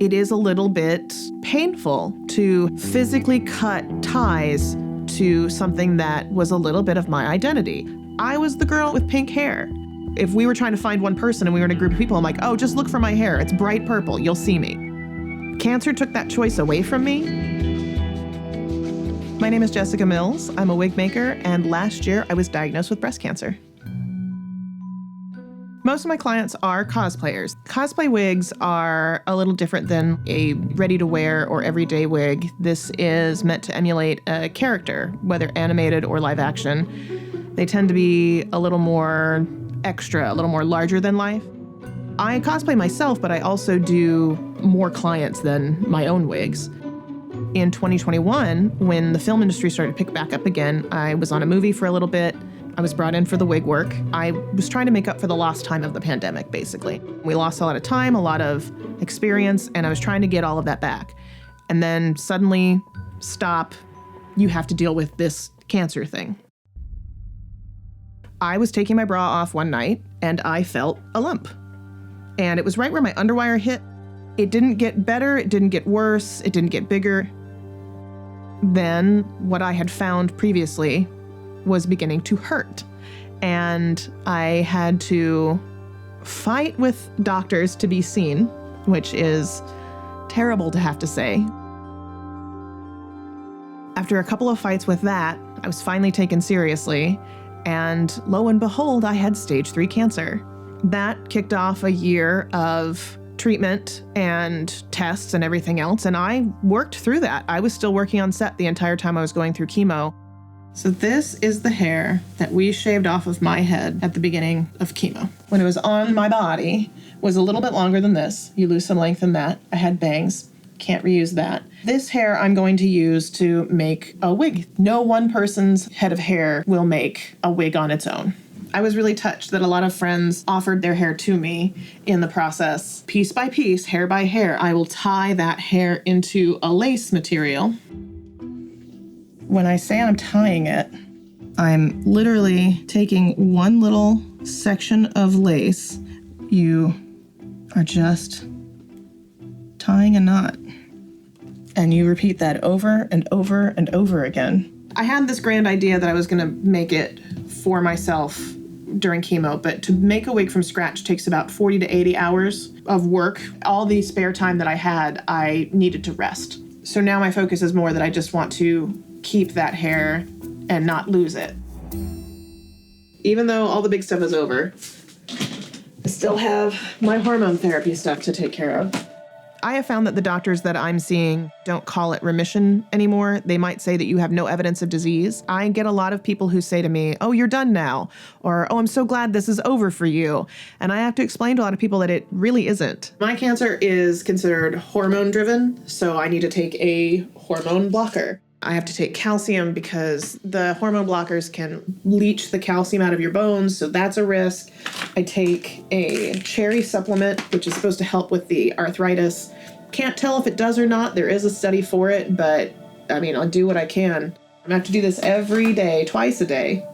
It is a little bit painful to physically cut ties to something that was a little bit of my identity. I was the girl with pink hair. If we were trying to find one person and we were in a group of people, I'm like, oh, just look for my hair. It's bright purple. You'll see me. Cancer took that choice away from me. My name is Jessica Mills. I'm a wig maker, and last year I was diagnosed with breast cancer. Most of my clients are cosplayers. Cosplay wigs are a little different than a ready-to-wear or everyday wig. This is meant to emulate a character, whether animated or live action. They tend to be a little more extra, a little more larger than life. I cosplay myself, but I also do more clients than my own wigs. In 2021, when the film industry started to pick back up again, I was on a movie for a little bit. I was brought in for the wig work. I was trying to make up for the lost time of the pandemic, basically. We lost a lot of time, a lot of experience, and I was trying to get all of that back. And then suddenly, stop, you have to deal with this cancer thing. I was taking my bra off one night, and I felt a lump. And it was right where my underwire hit. It didn't get better, it didn't get worse, it didn't get bigger. Then what I had found previously was beginning to hurt. And I had to fight with doctors to be seen, which is terrible to have to say. After a couple of fights with that, I was finally taken seriously, and lo and behold, I had stage 3 cancer. That kicked off a year of treatment and tests and everything else, and I worked through that. I was still working on set the entire time I was going through chemo. So this is the hair that we shaved off of my head at the beginning of chemo. When it was on my body, it was a little bit longer than this. You lose some length in that. I had bangs. Can't reuse that. This hair I'm going to use to make a wig. No one person's head of hair will make a wig on its own. I was really touched that a lot of friends offered their hair to me in the process. Piece by piece, hair by hair, I will tie that hair into a lace material. When I say I'm tying it, I'm literally taking one little section of lace. You are just tying a knot. And you repeat that over and over and over again. I had this grand idea that I was gonna make it for myself during chemo, but to make a wig from scratch takes about 40 to 80 hours of work. All the spare time that I had, I needed to rest. So now my focus is more that I just want to keep that hair and not lose it. Even though all the big stuff is over, I still have my hormone therapy stuff to take care of. I have found that the doctors that I'm seeing don't call it remission anymore. They might say that you have no evidence of disease. I get a lot of people who say to me, oh, you're done now, or, oh, I'm so glad this is over for you. And I have to explain to a lot of people that it really isn't. My cancer is considered hormone driven, so I need to take a hormone blocker. I have to take calcium because the hormone blockers can leach the calcium out of your bones, so that's a risk. I take a cherry supplement, which is supposed to help with the arthritis. Can't tell if it does or not. There is a study for it, but I mean, I'll do what I can. I'm gonna have to do this every day, twice a day,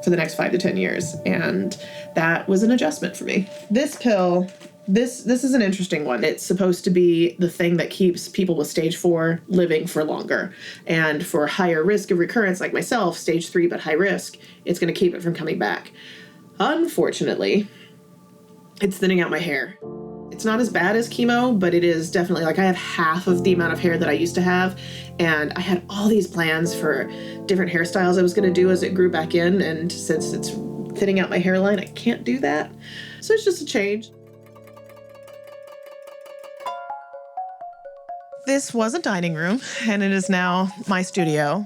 for the next 5 to 10 years, and that was an adjustment for me. This pill, this is an interesting one. It's supposed to be the thing that keeps people with stage 4 living for longer. And for higher risk of recurrence, like myself, stage 3 but high risk, it's going to keep it from coming back. Unfortunately, it's thinning out my hair. It's not as bad as chemo, but it is definitely, like, I have half of the amount of hair that I used to have. And I had all these plans for different hairstyles I was going to do as it grew back in. And since it's thinning out my hairline, I can't do that. So it's just a change. This was a dining room, and it is now my studio.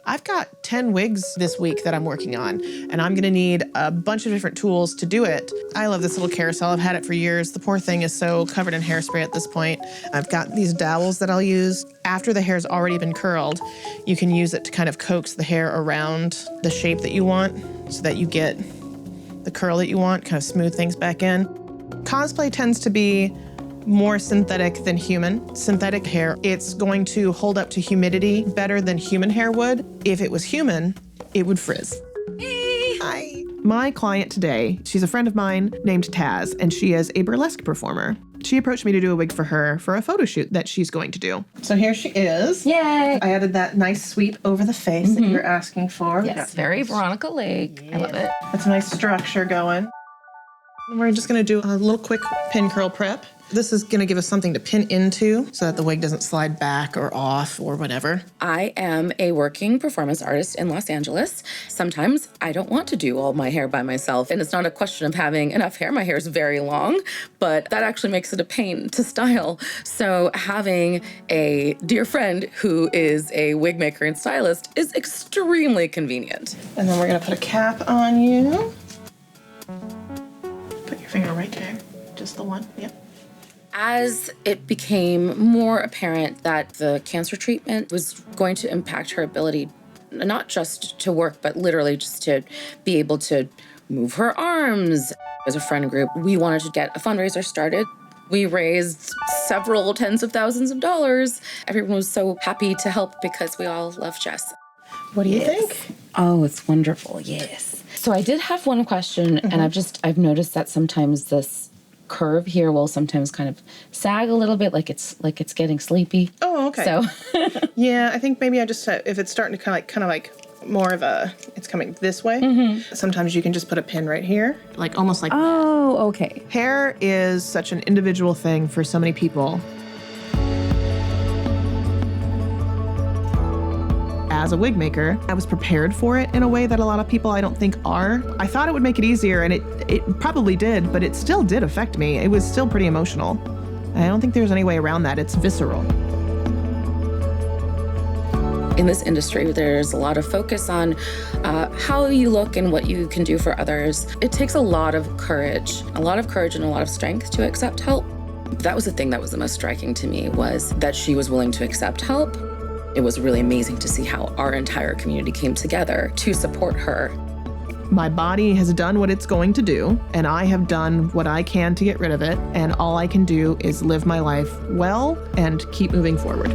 I've got 10 wigs this week that I'm working on, and I'm gonna need a bunch of different tools to do it. I love this little carousel. I've had it for years. The poor thing is so covered in hairspray at this point. I've got these dowels that I'll use. After the hair's already been curled, you can use it to kind of coax the hair around the shape that you want so that you get the curl that you want, kind of smooth things back in. Cosplay tends to be more synthetic than human. Synthetic hair, it's going to hold up to humidity better than human hair would. If it was human, it would frizz. Hey. Hi. My client today, she's a friend of mine named Tas, and she is a burlesque performer. She approached me to do a wig for her for a photo shoot that she's going to do. So here she is. Yay! I added that nice sweep over the face that you were asking for. Yes, very Veronica Lake. I love it. That's a nice structure going. And we're just going to do a little quick pin curl prep. This is going to give us something to pin into so that the wig doesn't slide back or off or whatever. I am a working performance artist in Los Angeles. Sometimes I don't want to do all my hair by myself, and it's not a question of having enough hair. My hair is very long, but that actually makes it a pain to style. So having a dear friend who is a wig maker and stylist is extremely convenient. And then we're going to put a cap on you. Put your finger right there. Just the one. Yep. As it became more apparent that the cancer treatment was going to impact her ability not just to work, but literally just to be able to move her arms, as a friend group, we wanted to get a fundraiser started. We raised several tens of thousands of dollars. Everyone was so happy to help because we all love Jess. What do you think? Oh, it's wonderful, yes. So I did have one question, and I've noticed that sometimes this curve here will sometimes kind of sag a little bit, like it's getting sleepy. Oh, okay. So yeah, I think maybe I just if it's starting to kind of like more of a, it's coming this way. Sometimes you can just put a pin right here, like almost like. Oh, okay. Hair is such an individual thing for so many people. As a wig maker, I was prepared for it in a way that a lot of people I don't think are. I thought it would make it easier, and it probably did, but it still did affect me. It was still pretty emotional. I don't think there's any way around that. It's visceral. In this industry, there's a lot of focus on how you look and what you can do for others. It takes a lot of courage and a lot of strength to accept help. That was the thing that was the most striking to me, was that she was willing to accept help. It was really amazing to see how our entire community came together to support her. My body has done what it's going to do, and I have done what I can to get rid of it, and all I can do is live my life well and keep moving forward.